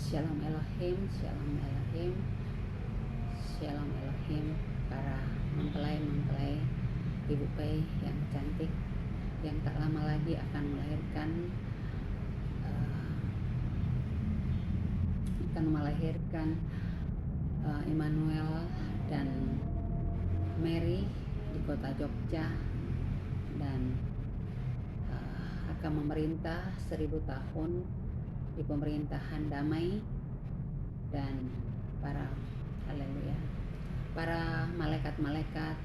Shalom Elohim, Shalom Elohim, Shalom Elohim, para mempelai-mempelai Ibu Pei yang cantik, yang tak lama lagi akan melahirkan Immanuel dan Mary di kota Jogja, dan akan memerintah 1000 tahun di pemerintahan damai. Dan para malaikat-malaikat,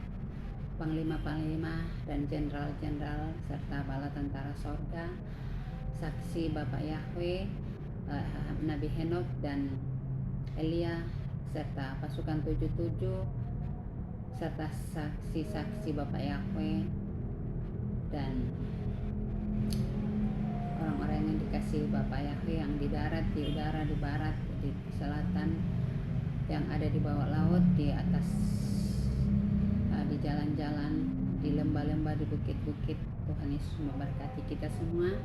panglima-panglima dan jenderal-jenderal serta bala tentara sorga, saksi Bapak Yahweh, Nabi Henok dan Elia, serta pasukan 77, serta saksi-saksi Bapak Yahweh dan orang-orang yang dikasihi Bapak Yahweh, yang di darat, di udara, di barat, di selatan, yang ada di bawah laut, di atas, di jalan-jalan, di lembah-lembah, di bukit-bukit. Tuhan Yesus memberkati kita semua.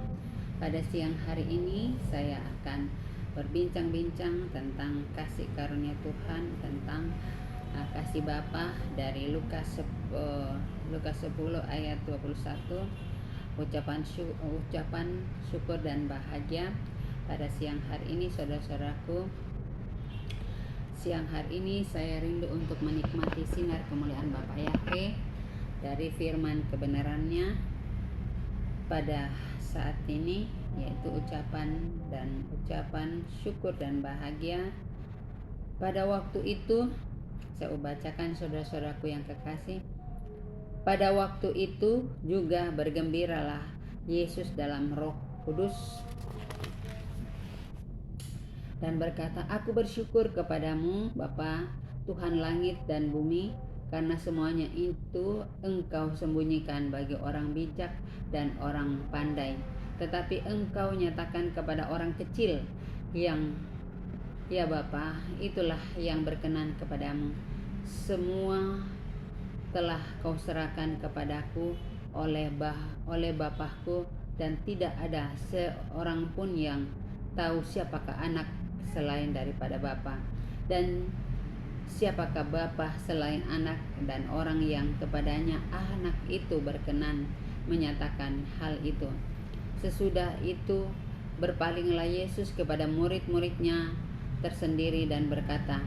Pada siang hari ini saya akan berbincang-bincang tentang kasih karunia Tuhan, tentang kasih Bapa dari Lukas 10 ayat 21, ucapan syukur dan bahagia. Pada siang hari ini, saudara-saudaraku, siang hari ini saya rindu untuk menikmati sinar kemuliaan Bapa Yahweh dari firman kebenarannya pada saat ini, yaitu ucapan syukur dan bahagia. Pada waktu itu, saya bacakan, saudara-saudaraku yang kekasih. Pada waktu itu juga bergembiralah Yesus dalam Roh Kudus dan berkata, "Aku bersyukur kepadamu, Bapa, Tuhan langit dan bumi, karena semuanya itu Engkau sembunyikan bagi orang bijak dan orang pandai, tetapi Engkau nyatakan kepada orang kecil. Ya Bapa, itulah yang berkenan kepadamu. Semua telah Kau serahkan kepadaku oleh Bapakku, dan tidak ada seorang pun yang tahu siapakah anak selain daripada Bapa, dan siapakah Bapa selain anak, dan orang yang kepadanya anak itu berkenan menyatakan hal itu." Sesudah itu berpalinglah Yesus kepada murid-muridnya tersendiri dan berkata,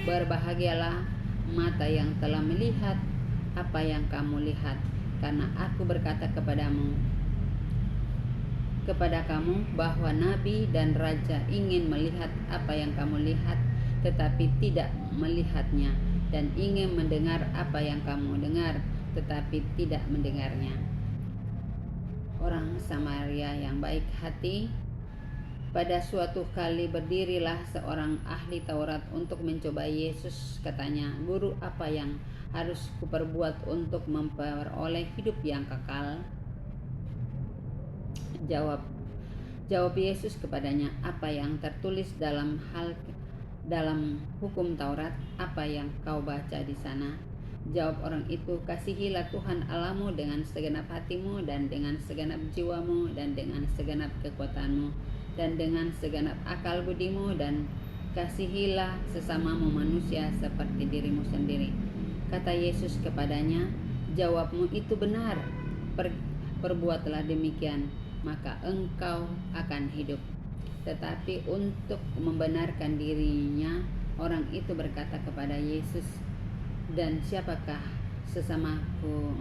"Berbahagialah mata yang telah melihat apa yang kamu lihat, karena aku berkata kepada kamu bahwa nabi dan raja ingin melihat apa yang kamu lihat, tetapi tidak melihatnya, dan ingin mendengar apa yang kamu dengar, tetapi tidak mendengarnya." Orang Samaria yang baik hati. Pada suatu kali berdirilah seorang ahli Taurat untuk mencoba Yesus. Katanya, "Guru, apa yang harus kuperbuat untuk memperoleh hidup yang kekal?" Jawab Yesus kepadanya, "Apa yang tertulis dalam hukum Taurat? Apa yang kau baca di sana?" Jawab orang itu, "Kasihilah Tuhan Allahmu dengan segenap hatimu, dan dengan segenap jiwamu, dan dengan segenap kekuatanmu, dan dengan segenap akal budimu, dan kasihilah sesamamu manusia seperti dirimu sendiri." Kata Yesus kepadanya, "Jawabmu itu benar. Perbuatlah demikian, maka engkau akan hidup." Tetapi untuk membenarkan dirinya, orang itu berkata kepada Yesus, "Dan siapakah sesamaku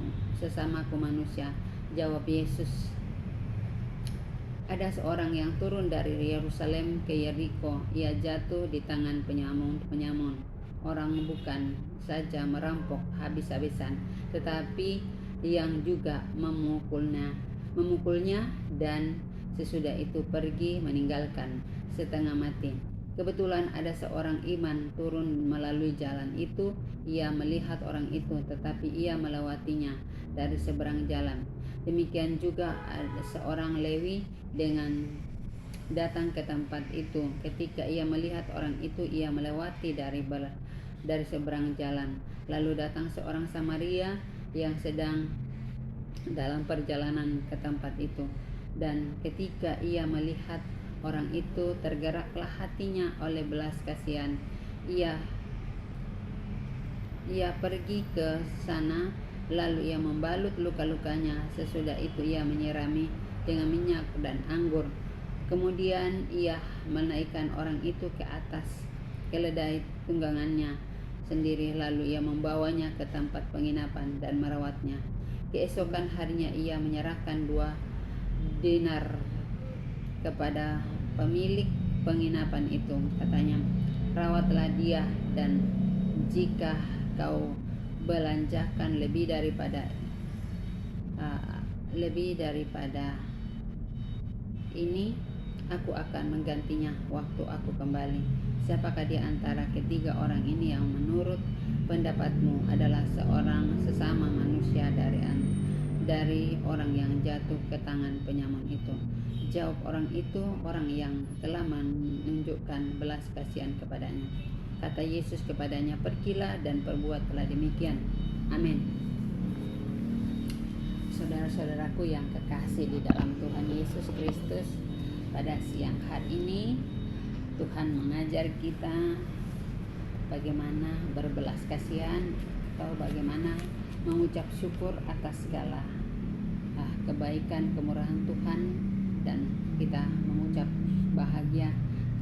manusia?" Jawab Yesus, "Ada seorang yang turun dari Yerusalem ke Yeriko. Ia jatuh di tangan penyamun. Orang bukan saja merampok habis-habisan, tetapi yang juga memukulnya, dan sesudah itu pergi meninggalkan setengah mati. Kebetulan ada seorang iman turun melalui jalan itu. Ia melihat orang itu, tetapi ia melewatinya dari seberang jalan. Demikian juga ada seorang Lewi datang ke tempat itu. Ketika ia melihat orang itu, ia melewati dari seberang jalan. Lalu datang seorang Samaria yang sedang dalam perjalanan ke tempat itu, dan ketika ia melihat orang itu tergeraklah hatinya oleh belas kasihan. Ia pergi ke sana, lalu ia membalut luka-lukanya. Sesudah itu ia menyirami dengan minyak dan anggur. Kemudian ia menaikkan orang itu ke atas keledai tunggangannya sendiri, lalu ia membawanya ke tempat penginapan dan merawatnya. Keesokan harinya ia menyerahkan 2 dinar kepada pemilik penginapan itu. Katanya, rawatlah dia, dan jika kau belanjakan lebih daripada ini, aku akan menggantinya waktu aku kembali. Siapakah di antara ketiga orang ini yang menurut pendapatmu adalah seorang sesama manusia dari orang yang jatuh ke tangan penyamun itu? Jawab orang itu, orang yang telah menunjukkan belas kasihan kepadanya. Kata Yesus kepadanya, pergilah dan perbuatlah demikian. Amin. Saudara-saudaraku yang kekasih di dalam Tuhan Yesus Kristus, pada siang hari ini Tuhan mengajar kita bagaimana berbelas kasihan atau bagaimana mengucap syukur atas segala kebaikan kemurahan Tuhan, dan kita mengucap bahagia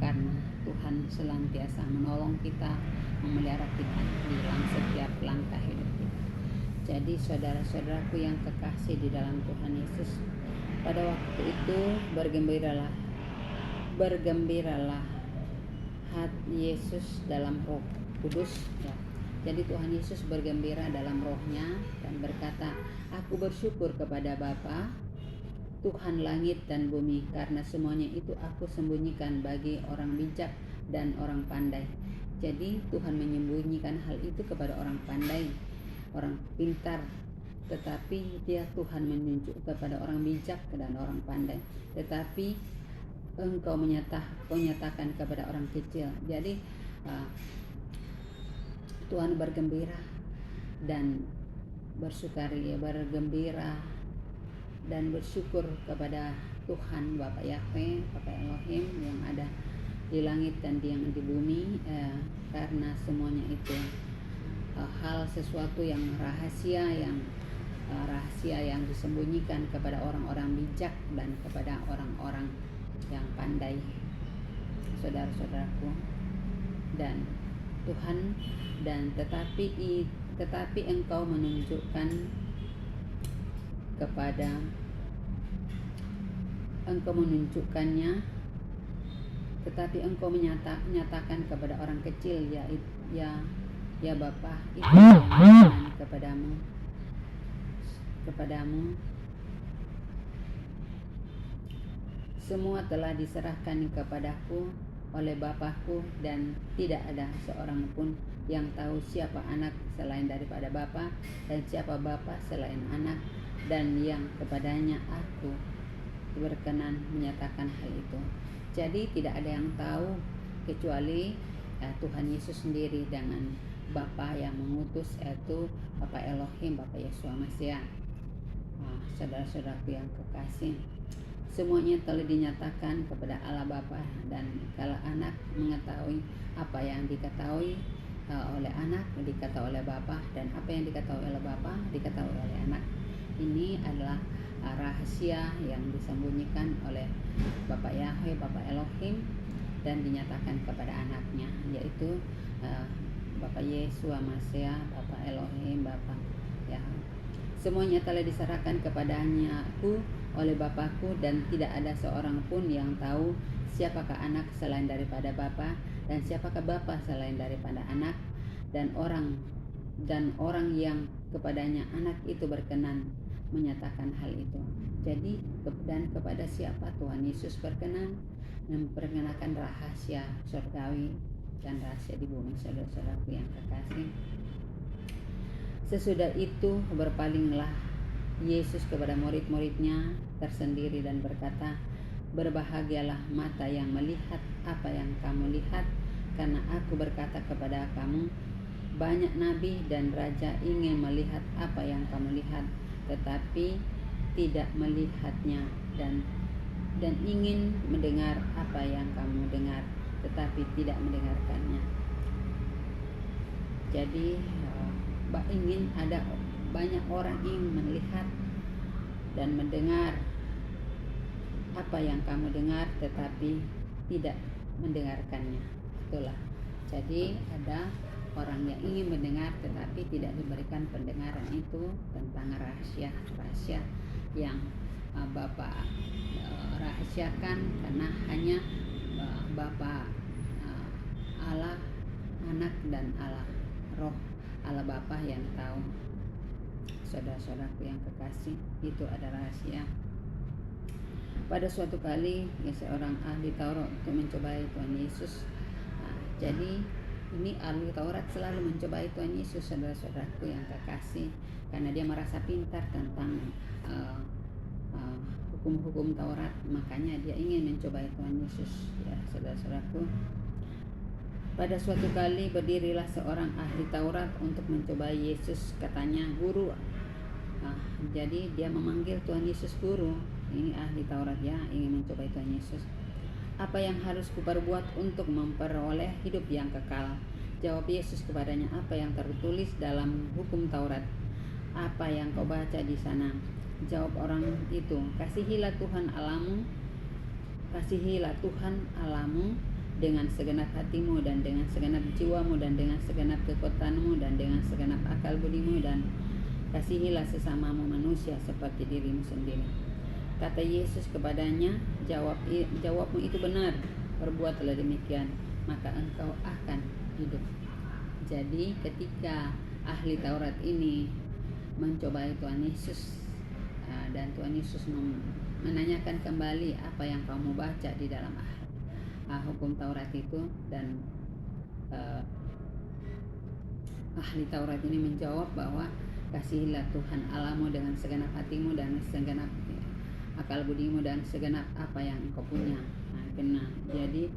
karena Tuhan senantiasa menolong kita, memelihara kita di dalam setiap langkah hidup kita. Jadi saudara-saudaraku yang kekasih di dalam Tuhan Yesus, pada waktu itu bergembiralah hati Yesus dalam Roh Kudus, ya. Jadi Tuhan Yesus bergembira dalam rohnya dan berkata, aku bersyukur kepada Bapa, Tuhan langit dan bumi, karena semuanya itu aku sembunyikan bagi orang bijak dan orang pandai. Jadi Tuhan menyembunyikan hal itu kepada orang pandai, orang pintar, tetapi Tuhan menunjuk kepada orang bijak dan orang pandai. Tetapi engkau menyatakan kepada orang kecil. Jadi Tuhan bergembira dan bergembira dan bersyukur kepada Tuhan Bapa Yahweh, Bapa Elohim yang ada di langit dan yang di bumi, karena semuanya itu hal sesuatu yang rahasia yang disembunyikan kepada orang-orang bijak dan kepada orang-orang yang pandai, saudara-saudaraku. Dan Tuhan, dan tetapi engkau menunjukkannya, tetapi engkau menyatakan kepada orang kecil, ya Bapa, itu yang kepadamu semua telah diserahkan kepadaku oleh Bapakku, dan tidak ada seorang pun yang tahu siapa anak selain daripada Bapa, dan siapa Bapa selain anak, dan yang kepadanya aku berkenan menyatakan hal itu. Jadi tidak ada yang tahu kecuali Tuhan Yesus sendiri dengan Bapa yang mengutus, yaitu Bapa Elohim, Bapa Yeshua Mesias. Saudara-saudaraku yang kekasih, semuanya telah dinyatakan kepada Allah Bapa, dan kalau anak mengetahui apa yang diketahui oleh anak, diketahui oleh Bapa, dan apa yang diketahui oleh Bapa diketahui oleh anak. Ini adalah rahasia yang disembunyikan oleh Bapa Yahweh, Bapa Elohim, dan dinyatakan kepada anaknya, yaitu Bapa Yeshua Mesias, Bapa Elohim, Bapa Yahweh. Semuanya telah diserahkan kepadanya aku oleh Bapakku, dan tidak ada seorang pun yang tahu siapakah anak selain daripada Bapa, dan siapakah Bapa selain daripada anak, dan orang yang kepadanya anak itu berkenan menyatakan hal itu. Jadi dan kepada siapa Tuhan Yesus berkenan memperkenalkan rahasia surgawi dan rahasia di bumi, saudara-saudaraku yang kekasih. Sesudah itu berpalinglah Yesus kepada murid-muridnya tersendiri dan berkata, berbahagialah mata yang melihat apa yang kamu lihat, karena aku berkata kepada kamu, banyak nabi dan raja ingin melihat apa yang kamu lihat, tetapi tidak melihatnya, dan dan ingin mendengar apa yang kamu dengar, tetapi tidak mendengarkannya. Jadi ingin ada banyak orang ingin melihat dan mendengar apa yang kamu dengar, tetapi tidak mendengarkannya. Itulah. Jadi ada orang yang ingin mendengar tetapi tidak diberikan pendengaran itu tentang rahasia yang Bapa rahasiakan, karena hanya Bapa Allah, Anak dan Allah Roh, Allah Bapa yang tahu. Saudara-saudaraku yang kekasih, itu ada rahasia. Pada suatu kali seorang ahli Taurat untuk mencobai Tuhan Yesus. Jadi ini ahli Taurat selalu mencobai Tuhan Yesus, saudara-saudaraku yang kekasih, karena dia merasa pintar tentang hukum-hukum Taurat, makanya dia ingin mencobai Tuhan Yesus. Ya, saudara-saudaraku, pada suatu kali berdirilah seorang ahli Taurat untuk mencobai Yesus. Katanya, "Guru." Jadi dia memanggil Tuhan Yesus guru. Ini ahli Taurat ya, ingin mencobai Tuhan Yesus. "Apa yang harus kuperbuat untuk memperoleh hidup yang kekal?" Jawab Yesus kepadanya, "Apa yang tertulis dalam hukum Taurat? Apa yang kau baca di sana?" Jawab orang itu, kasihilah Tuhan Allahmu dengan segenap hatimu dan dengan segenap jiwamu dan dengan segenap kekuatanmu dan dengan segenap akal budimu, dan kasihilah sesamamu manusia seperti dirimu sendiri. Kata Yesus kepadanya, jawabmu itu benar, perbuatlah demikian, maka engkau akan hidup. Jadi ketika ahli Taurat ini mencobai Tuhan Yesus, dan Tuhan Yesus menanyakan kembali, apa yang kamu baca di dalam hukum Taurat itu, dan ahli Taurat ini menjawab bahwa kasihilah Tuhan Allahmu dengan segenap hatimu dan segenap akal budimu dan segenap apa yang engkau punya. Kena. Jadi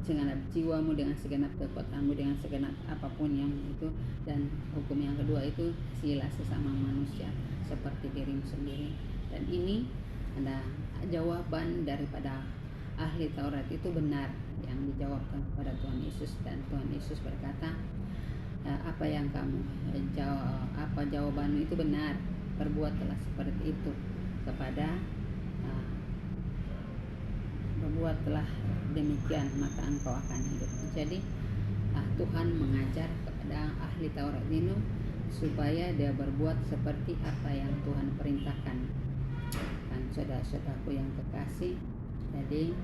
segenap jiwamu dengan segenap kekuatanmu dengan segenap apapun yang itu, dan hukum yang kedua itu kasihilah sesama manusia seperti dirimu sendiri. Dan ini ada jawaban daripada ahli Taurat itu benar yang dijawabkan kepada Tuhan Yesus, dan Tuhan Yesus berkata, apa yang kamu jawabanmu itu benar, perbuatlah seperti itu berbuatlah demikian, maka engkau akan hidup. Jadi Tuhan mengajar kepada ahli Taurat ini supaya dia berbuat seperti apa yang Tuhan perintahkan. Dan saudara-saudaraku yang kekasih, jadi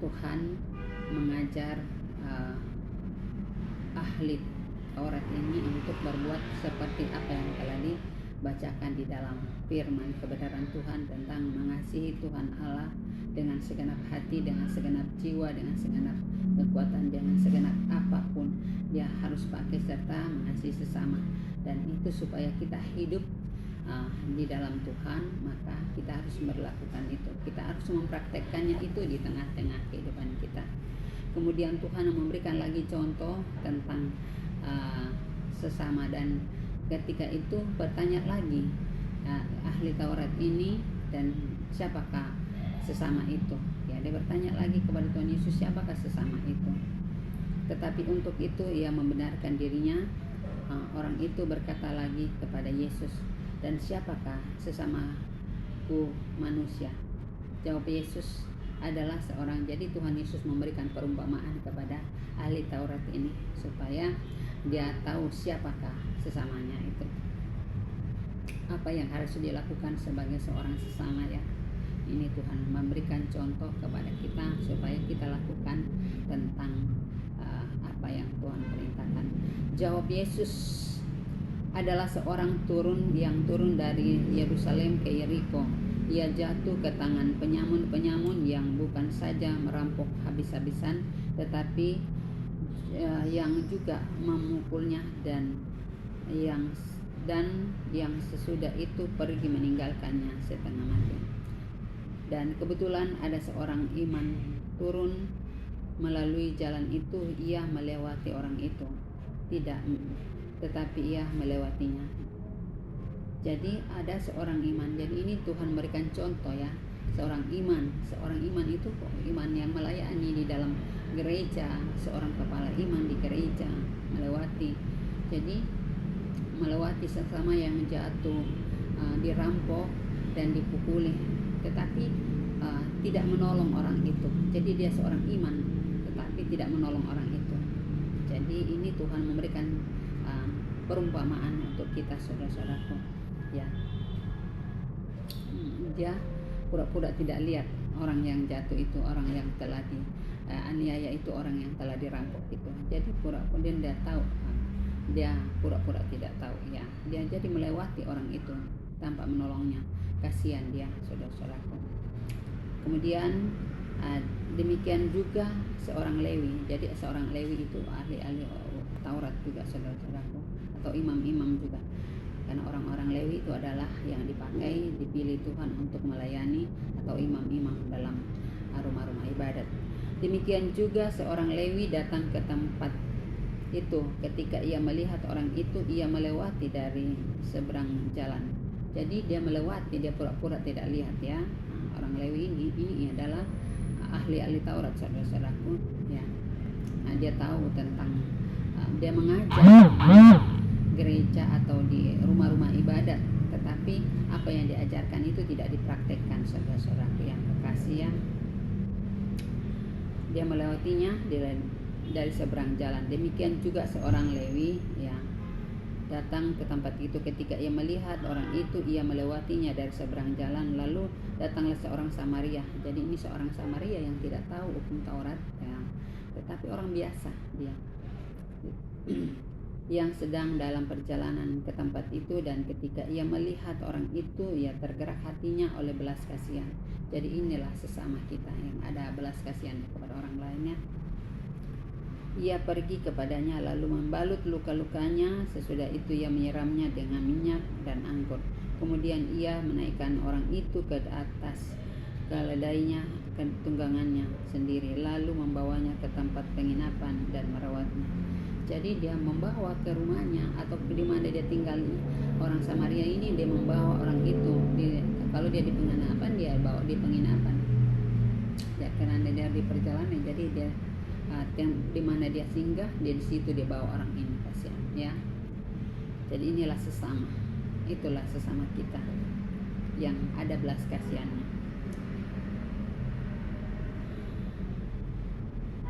Tuhan mengajar ahli Taurat ini untuk berbuat seperti apa yang telah dibacakan di dalam firman kebenaran Tuhan tentang mengasihi Tuhan Allah dengan segenap hati, dengan segenap jiwa, dengan segenap kekuatan, dengan segenap apapun dia harus pakai, serta mengasihi sesama. Dan itu supaya kita hidup di dalam Tuhan, maka kita harus melakukan itu, kita harus mempraktekkannya itu di tengah-tengah kehidupan kita. Kemudian Tuhan memberikan lagi contoh tentang sesama, dan ketika itu bertanya lagi ahli Taurat ini, dan siapakah sesama itu? Ya, dia bertanya lagi kepada Tuhan Yesus, siapakah sesama itu? Tetapi untuk itu ia membenarkan dirinya. Orang itu berkata lagi kepada Yesus, dan siapakah sesamaku manusia? Jawab Yesus, adalah seorang. Jadi Tuhan Yesus memberikan perumpamaan kepada ahli Taurat ini supaya dia tahu siapakah sesamanya itu, apa yang harus dilakukan sebagai seorang sesama ya. Ini Tuhan memberikan contoh kepada kita supaya kita lakukan tentang apa yang Tuhan perintahkan. Jawab Yesus, adalah seorang yang turun dari Yerusalem ke Yeriko. Ia jatuh ke tangan penyamun-penyamun yang bukan saja merampok habis-habisan, tetapi yang juga memukulnya, dan yang sesudah itu pergi meninggalkannya setengah mati. Dan kebetulan ada seorang iman turun melalui jalan itu. Ia melewati orang itu, tetapi ia melewatinya. Jadi ada seorang iman. Jadi ini Tuhan memberikan contoh ya, seorang iman itu iman yang melayani di dalam gereja, seorang kepala iman di gereja melewati sesama yang jatuh, dirampok dan dipukuli, tetapi tidak menolong orang itu. Jadi dia seorang iman tetapi tidak menolong orang itu. Jadi ini Tuhan memberikan perumpamaan untuk kita, saudara-saudaraku, ya. Dia pura-pura tidak lihat orang yang jatuh itu, orang yang telah aniaya itu, orang yang telah dirampok itu. Jadi pura-pura dia tahu, dia pura-pura tidak tahu, ya. Dia jadi melewati orang itu tanpa menolongnya. Kasihan dia, saudara-saudaraku. Kemudian demikian juga seorang Lewi. Jadi seorang Lewi itu ahli-ahli Taurat juga, saudara-saudaraku, atau imam-imam juga. Karena orang-orang Lewi itu adalah yang dipilih Tuhan untuk melayani, atau imam-imam dalam rumah-rumah ibadat. Demikian juga seorang Lewi datang ke tempat itu. Ketika ia melihat orang itu, ia melewati dari seberang jalan. Jadi dia melewati, dia pura-pura tidak lihat, ya. Orang Lewi ini adalah ahli-ahli Taurat, saudara-saudaraku, ya. Dia tahu tentang, dia mengajar gereja atau di rumah-rumah ibadat, tetapi apa yang diajarkan itu tidak dipraktekkan, saudara-saudaraku yang kekasih, ya. Dia melewatinya dari seberang jalan. Demikian juga seorang Lewi, ya, datang ke tempat itu. Ketika ia melihat orang itu, ia melewatinya dari seberang jalan. Lalu datanglah seorang Samaria. Jadi ini seorang Samaria yang tidak tahu hukum Taurat, ya, tetapi orang biasa dia, yang sedang dalam perjalanan ke tempat itu. Dan ketika ia melihat orang itu, ia tergerak hatinya oleh belas kasihan. Jadi inilah sesama kita yang ada belas kasihan kepada orang lainnya. Ia pergi kepadanya lalu membalut luka-lukanya. Sesudah itu ia menyiramnya dengan minyak dan anggur. Kemudian ia menaikkan orang itu ke atas keledainya, ke tunggangannya sendiri, lalu membawanya ke tempat penginapan dan merawatnya. Jadi dia membawa ke rumahnya atau di mana dia tinggal. Orang Samaria ini dia membawa orang itu. Kalau dia di penginapan, dia bawa di penginapan. Ya, karena dia di perjalanan, jadi dia di mana dia singgah, dia di situ dia bawa orang ini, kasihan, ya. Jadi inilah sesama, itulah sesama kita yang ada belas kasihannya.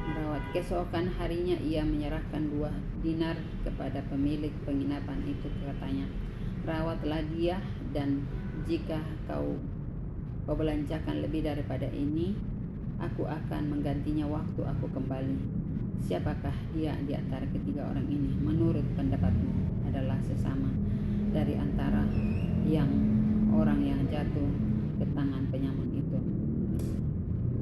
Merawat. Keesokan harinya ia menyerahkan 2 dinar kepada pemilik penginapan itu, katanya, rawatlah dia, dan jika kau belanjakan lebih daripada ini, aku akan menggantinya waktu aku kembali. Siapakah dia di antara ketiga orang ini menurut pendapatmu adalah sesama dari antara orang yang jatuh ke tangan penyamun itu?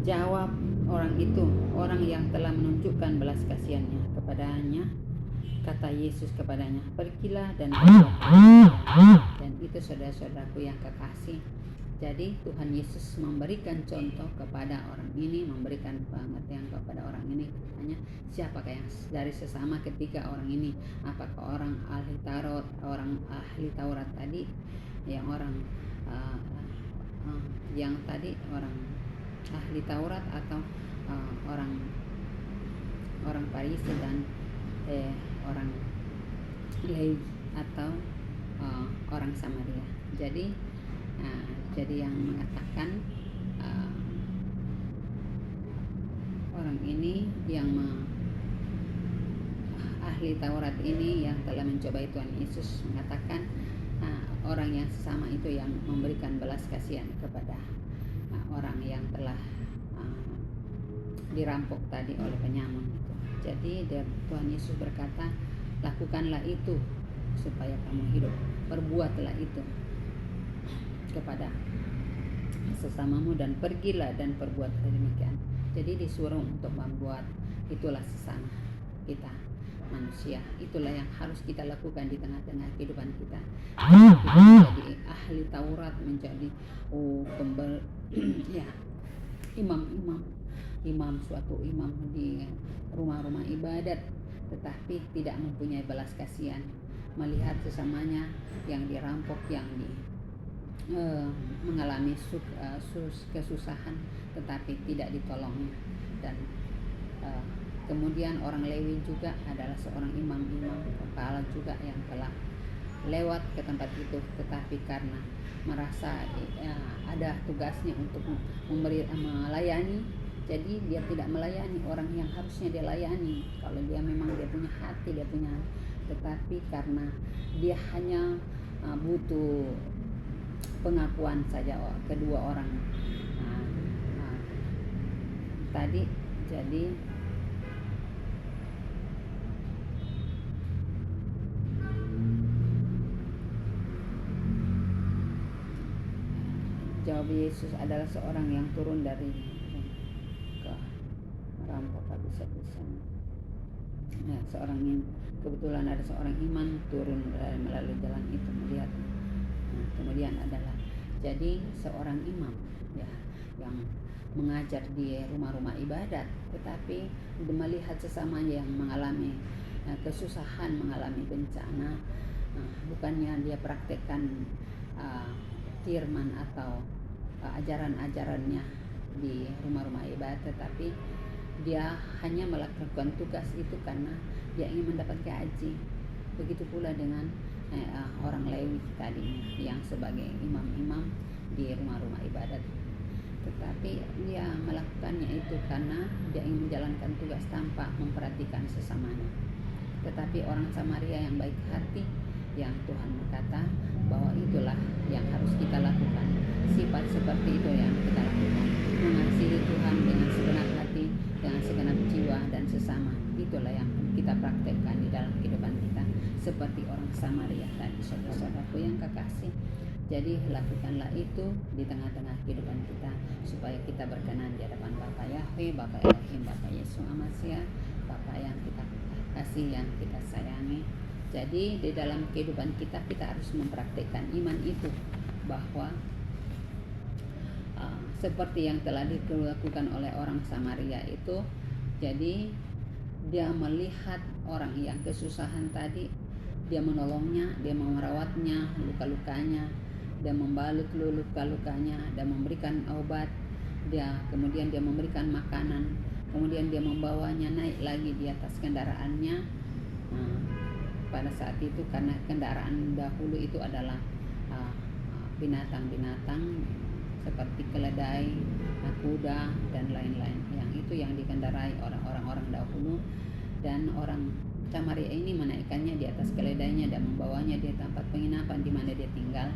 Jawab orang itu, orang yang telah menunjukkan belas kasihannya kepadanya. Kata Yesus kepadanya, pergilah dan berbuatlah. Dan itu saudara-saudaraku yang kekasih. Jadi Tuhan Yesus memberikan contoh kepada orang ini, memberikan pengertian kepada orang ini. Tanya, siapakah yang dari sesama ketiga orang ini? Apakah orang ahli Taurat, orang ahli Taurat tadi, yang orang yang tadi orang ahli Taurat, atau orang Farisi dan orang Lewi, atau orang Samaria? Jadi yang mengatakan orang ini yang ahli Taurat ini yang telah mencobai Tuhan Yesus mengatakan orang yang sesama itu yang memberikan belas kasihan kepada orang yang telah dirampok tadi oleh penyamun itu. Jadi Tuhan Yesus berkata, lakukanlah itu supaya kamu hidup, perbuatlah itu kepada sesamamu, dan pergilah dan perbuat demikian. Jadi disuruh untuk membuat, itulah sesama kita manusia, itulah yang harus kita lakukan di tengah-tengah kehidupan kita. Kita menjadi ahli Taurat, menjadi ya, imam, suatu imam di rumah-rumah ibadat, tetapi tidak mempunyai belas kasihan, melihat sesamanya yang dirampok, yang eh, mengalami kesusahan tetapi tidak ditolongnya. Dan eh, kemudian orang Lewi juga adalah seorang imam-imam kepala juga yang telah lewat ke tempat itu, tetapi karena merasa ada tugasnya untuk melayani, jadi dia tidak melayani orang yang harusnya dia layani. Kalau dia memang dia punya hati, dia punya, tetapi karena dia hanya butuh pengakuan saja kedua orang tadi. Jadi jawab Yesus adalah seorang yang turun dari ke merampok habis-habisan. Nah, kebetulan ada seorang iman turun melalui jalan itu melihat. Nah, kemudian adalah jadi seorang imam ya yang mengajar di rumah-rumah ibadat, tetapi melihat sesamanya yang mengalami kesusahan, mengalami bencana, bukannya dia praktekkan firman atau ajaran-ajarannya di rumah-rumah ibadat, tetapi dia hanya melakukan tugas itu karena dia ingin mendapat gaji. Begitu pula dengan orang Lewi tadinya yang sebagai imam-imam di rumah-rumah ibadat, tetapi dia melakukannya itu karena dia ingin menjalankan tugas tanpa memperhatikan sesamanya. Tetapi orang Samaria yang baik hati, yang Tuhan berkata bahwa itulah yang harus kita lakukan. Sifat seperti itu yang kita lakukan, mengasihi Tuhan dengan segenap hati, dengan segenap jiwa dan sesama. Itulah yang kita praktekkan di dalam kehidupan kita, seperti orang Samaria tadi, saudara-saudaraku yang kekasih. Jadi lakukanlah itu di tengah-tengah kehidupan kita, supaya kita berkenan di hadapan Bapa Yahweh, Bapa Elohim, Bapa Yesus Amasia, Bapa yang kita kasih, yang kita sayangi. Jadi di dalam kehidupan kita harus mempraktikkan iman itu, bahwa seperti yang telah dilakukan oleh orang Samaria itu. Jadi dia melihat orang yang kesusahan tadi, dia menolongnya, dia merawatnya, luka-lukanya, dia membalut luka-lukanya, dan memberikan obat, kemudian dia memberikan makanan, kemudian dia membawanya naik lagi di atas kendaraannya. Pada saat itu karena kendaraan dahulu itu adalah binatang-binatang seperti keledai, kuda dan lain-lain, yang itu yang dikendarai orang-orang dahulu. Dan orang Samaria ini menaikkannya di atas keledainya dan membawanya di tempat penginapan di mana dia tinggal.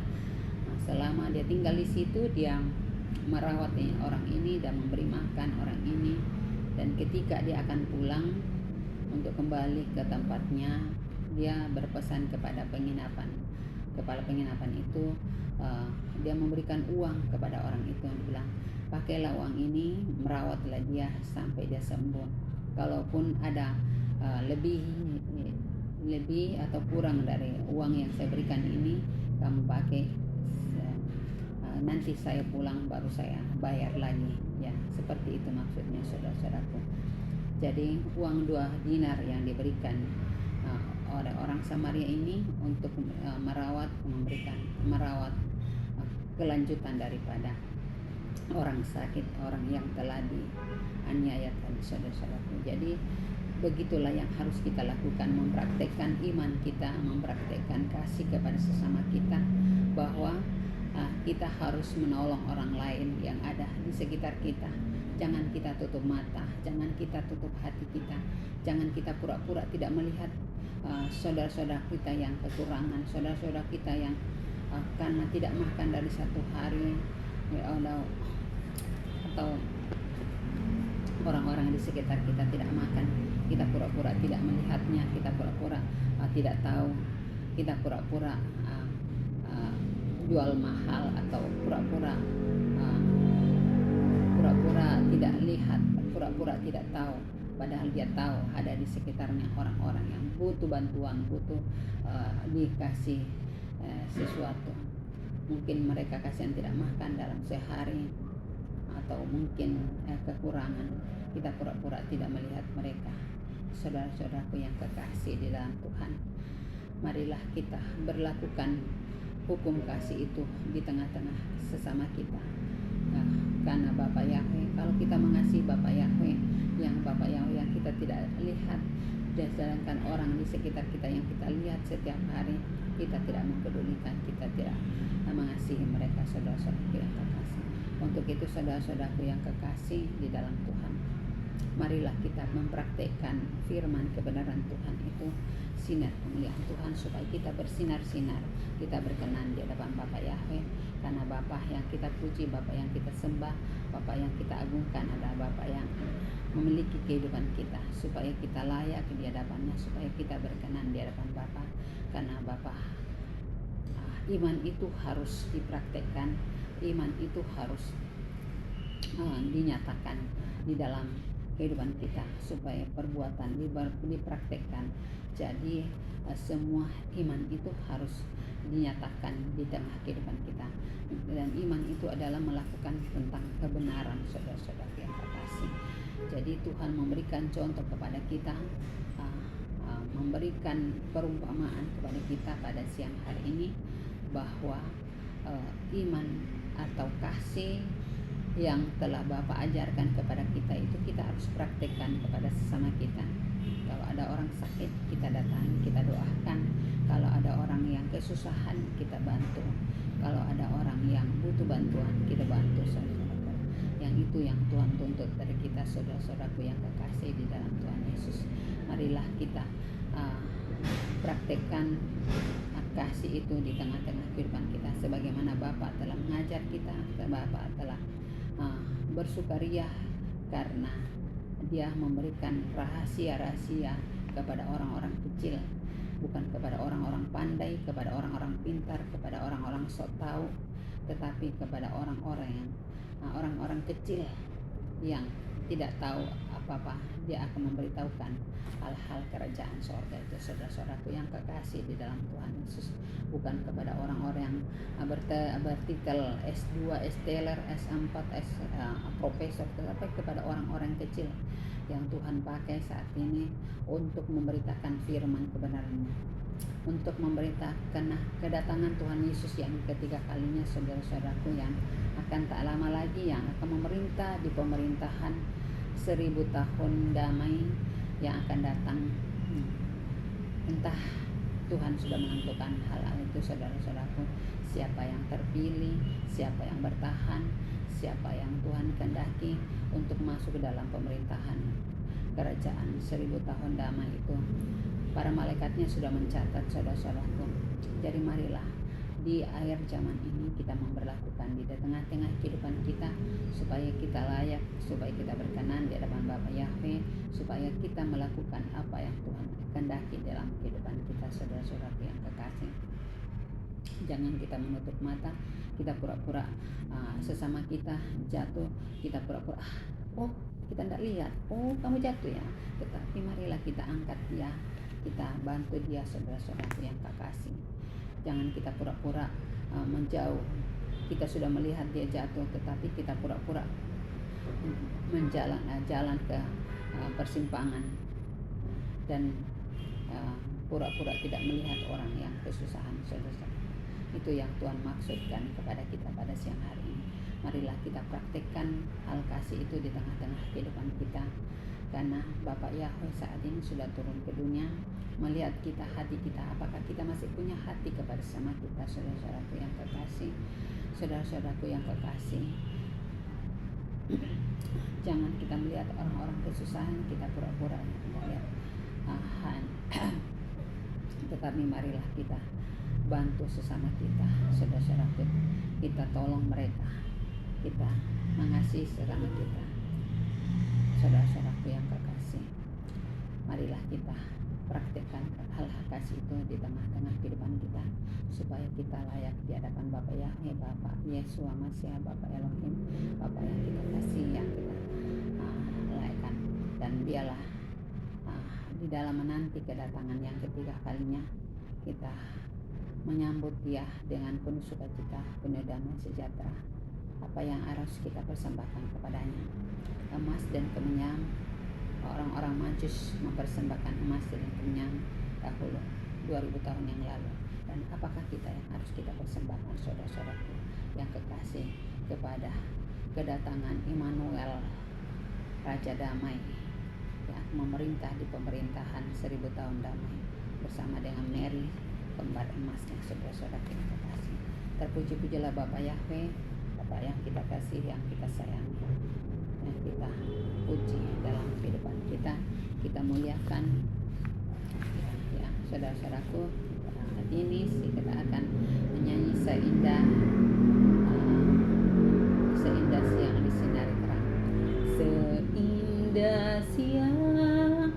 Selama dia tinggal di situ, dia merawat orang ini dan memberi makan orang ini. Dan ketika dia akan pulang untuk kembali ke tempatnya, dia berpesan kepada kepala penginapan itu, dia memberikan uang kepada orang itu, yang bilang, pakailah uang ini, merawatlah dia sampai dia sembuh. Kalaupun ada lebih atau kurang dari uang yang saya berikan ini, kamu pakai, nanti saya pulang baru saya bayar lagi. Ya, seperti itu maksudnya, saudara-saudaraku. Jadi uang 2 dinar yang diberikan oleh orang Samaria ini untuk merawat kelanjutan daripada orang sakit, orang yang telah dianiaya tadi, saudara-saudaraku. Jadi begitulah yang harus kita lakukan, mempraktekkan iman kita, mempraktekkan kasih kepada sesama kita, bahwa kita harus menolong orang lain yang ada di sekitar kita. Jangan kita tutup mata, jangan kita tutup hati kita, jangan kita pura-pura tidak melihat saudara-saudara kita yang kekurangan, saudara-saudara kita yang karena tidak makan dari 1 hari, atau orang-orang di sekitar kita tidak makan, kita pura-pura tidak melihatnya, kita pura-pura tidak tahu, kita pura-pura jual mahal, atau pura-pura tidak lihat, pura-pura tidak tahu, padahal dia tahu ada di sekitarnya orang-orang yang butuh bantuan, butuh dikasih sesuatu. Mungkin mereka kasihan tidak makan dalam sehari, atau mungkin kekurangan. Kita pura-pura tidak melihat mereka. Saudara-saudaraku yang kekasih di dalam Tuhan, marilah kita berlakukan hukum kasih itu di tengah-tengah sesama kita. Nah, karena Bapa Yahweh, kalau kita mengasihi Bapa Yahweh yang kita tidak lihat, dan sedangkan orang di sekitar kita yang kita lihat setiap hari, kita tidak mempedulikan, kita tidak mengasihi mereka, saudara-saudaraku yang kekasih. Untuk itu saudara-saudaraku yang kekasih di dalam Tuhan, marilah kita mempraktekkan firman kebenaran Tuhan itu, sinar kemuliaan Tuhan, supaya kita bersinar-sinar, kita berkenan di hadapan Bapa Yahweh. Karena Bapa yang kita puji, Bapa yang kita sembah, Bapa yang kita agungkan adalah Bapa yang memiliki kehidupan kita, supaya kita layak di hadapannya, supaya kita berkenan di hadapan Bapa. Karena Bapa, iman itu harus dipraktekkan, iman itu harus dinyatakan di dalam kehidupan kita, supaya perbuatan dipraktekkan. Jadi semua iman itu harus dinyatakan di tengah kehidupan kita, dan iman itu adalah melakukan tentang kebenaran, saudara-saudara yang terkasih. Jadi Tuhan memberikan contoh kepada kita, memberikan perumpamaan kepada kita pada siang hari ini, bahwa iman atau kasih yang telah Bapa ajarkan kepada kita itu kita harus praktekkan kepada sesama kita. Kalau ada orang sakit, kita datangi, kita doakan. Kalau ada orang yang kesusahan, kita bantu. Kalau ada orang yang butuh bantuan, kita bantu, saudara-saudara. Yang itu yang Tuhan tuntut dari kita, saudara-saudaraku yang kekasih di dalam Tuhan Yesus. Marilah kita praktekkan kasih itu di tengah-tengah kehidupan kita, sebagaimana Bapa telah mengajar kita. Bapa telah bersukaria karena Dia memberikan rahasia-rahasia kepada orang-orang kecil, bukan kepada orang-orang pandai, kepada orang-orang pintar, kepada orang-orang sok tahu, tetapi kepada orang-orang kecil yang tidak tahu apa-apa. Dia akan memberitahukan hal-hal kerajaan sorga itu, saudara-saudaraku yang kekasih di dalam Tuhan Yesus. Bukan kepada orang-orang yang bertitel S2, S-teler, S4, profesor, tetapi kepada orang-orang kecil yang Tuhan pakai saat ini untuk memberitakan firman kebenarannya, untuk memberitakan kedatangan Tuhan Yesus yang ketiga kalinya, saudara-saudaraku, yang akan tak lama lagi, yang akan memerintah di pemerintahan 1000 tahun damai yang akan datang. Entah Tuhan sudah menentukan hal-hal itu, saudara-saudaraku, siapa yang terpilih, siapa yang bertahan, siapa yang Tuhan kehendaki untuk masuk ke dalam pemerintahan kerajaan 1000 tahun damai itu. Para malaikatnya sudah mencatat, saudara-saudaraku. Jadi marilah di akhir zaman ini kita memberlakukan di tengah-tengah kehidupan kita, supaya kita layak, supaya kita berkenan di hadapan Bapa Yahweh, supaya kita melakukan apa yang Tuhan kehendaki dalam kehidupan kita, saudara-saudaraku yang kekasih. Jangan kita menutup mata, kita pura-pura sesama kita jatuh, kita pura-pura kita tidak lihat, kamu jatuh ya. Tetapi marilah kita angkat dia, kita bantu dia, saudara-saudaraku yang kekasih. Jangan kita pura-pura menjauh. Kita sudah melihat dia jatuh, tetapi kita pura-pura jalan ke persimpangan, dan pura-pura tidak melihat orang yang kesusahan, saudara. Itu yang Tuhan maksudkan kepada kita pada siang hari ini. Marilah kita praktekkan hal kasih itu di tengah-tengah kehidupan kita, karena Bapa Yahweh saat ini sudah turun ke dunia melihat kita, hati kita, apakah kita masih punya hati kepada sama kita, saudara-saudaraku yang kekasih. Saudara-saudaraku yang kekasih, jangan kita melihat orang-orang kesusahan, kita pura-pura melihat tetapi marilah kita bantu sesama kita, saudara-saudaraku. Kita tolong mereka, kita mengasihi sesama kita, saudara-saudaraku yang kekasih. Marilah kita praktekkan hal-hal kasih itu di tengah-tengah kehidupan kita, supaya kita layak di hadapan Bapa Yahweh, Bapa Yeshua Mashiach, Bapa Elohim, Bapa yang kita kasih, yang kita layakkan. Dan biarlah di dalam menanti kedatangan yang ketiga kalinya, kita menyambut dia dengan penuh sukacita, penuh damai sejahtera. Apa yang harus kita persembahkan kepadanya? Emas dan kemenyan. Orang-orang Majus mempersembahkan emas dan kemenyan dahulu 2000 tahun yang lalu. Dan apakah kita yang harus kita persembahkan, saudara-saudaraku yang kekasih, kepada kedatangan Immanuel, Raja Damai, yang memerintah di pemerintahan 1000 tahun damai bersama dengan Mary, kembar emasnya, saudara-saudara yang kekasih. Terpuji-pujilah Bapa Yahweh, Bapa yang kita kasih, yang kita sayangi, yang kita puji dalam kehidupan kita. Kita muliakan ya, saudara-saudaraku. Saat ini kita akan menyanyi seindah siang disinari terang. Seindah siang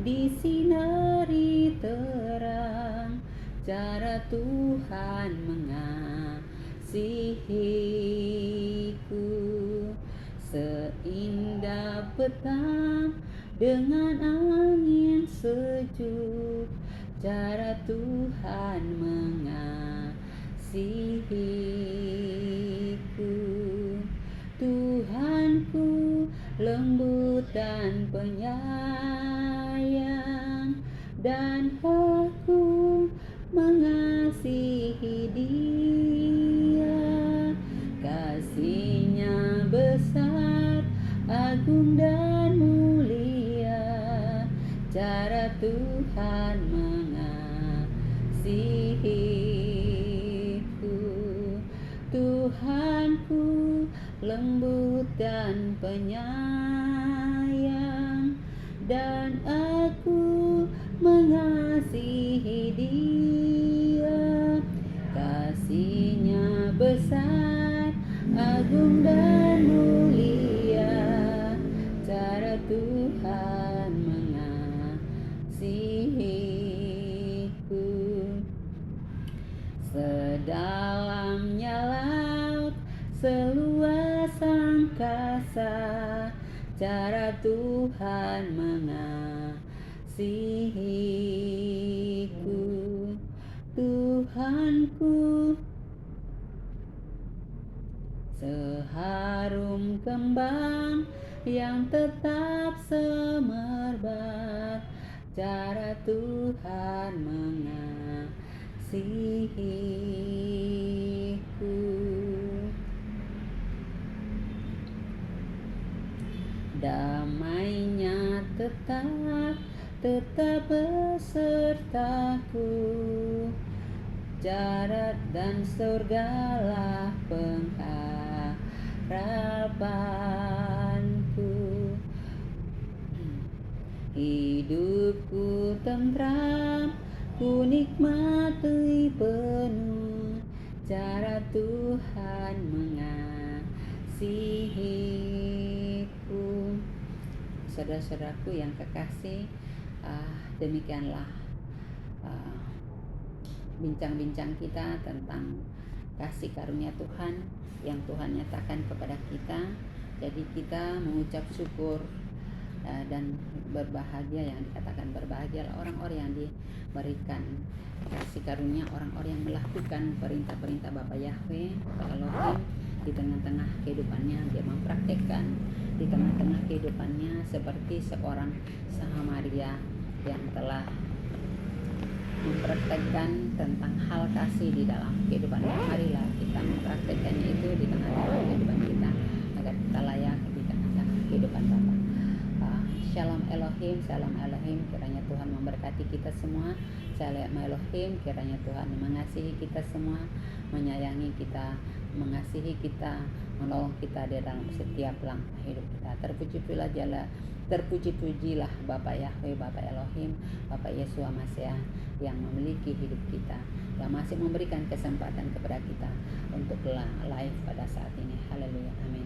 disinari terang, cara Tuhan mengasihiku. Seindah petang dengan angin sejuk, cara Tuhan mengasihiku. Tuhanku lembut dan penyayang, dan aku mengasihi Dia. Kasih-Nya besar, agung dan mulia, cara Tuhan mengasihiku. Tuhanku lembut dan penyayang, dan aku mengasihi Dia. Kasih-Nya besar, agung dan mulia, cara Tuhan mengasihiku. Sedalamnya laut, seluas angkasa, cara Tuhan mengasihiku. Tuhanku seharum kembang yang tetap semerbak, cara Tuhan mengasihiku. Damai-Nya tetap besertaku, jarat dan surgalah pengharapanku. Hidupku tentram, ku nikmati penuh, cara Tuhan mengasihiku. Saudara-saudaraku yang kekasih, demikianlah bincang-bincang kita tentang kasih karunia Tuhan yang Tuhan nyatakan kepada kita. Jadi kita mengucap syukur dan berbahagia, yang dikatakan berbahagia orang-orang yang diberikan kasih karunia, orang-orang yang melakukan perintah-perintah Bapa Yahweh, Bapa Elohim di tengah-tengah kehidupannya. Dia mempraktekkan di tengah-tengah kehidupannya seperti seorang Samaria yang telah mempraktekkan tentang hal kasih di dalam kehidupannya. Marilah kita mempraktekkannya itu di tengah-tengah kehidupan kita, agar kita layak di tengah-tengah kehidupan Bapa. Shalom Elohim, Shalom Elohim. Kiranya Tuhan memberkati kita semua. Shalom Elohim. Kiranya Tuhan mengasihi kita semua, menyayangi kita, mengasihi kita, menolong kita di dalam setiap langkah hidup kita. Terpuji-pujilah Bapa Yahweh, Bapa Elohim, Bapa Yesua Masiah yang memiliki hidup kita, yang masih memberikan kesempatan kepada kita untuk live pada saat ini. Haleluya, amin.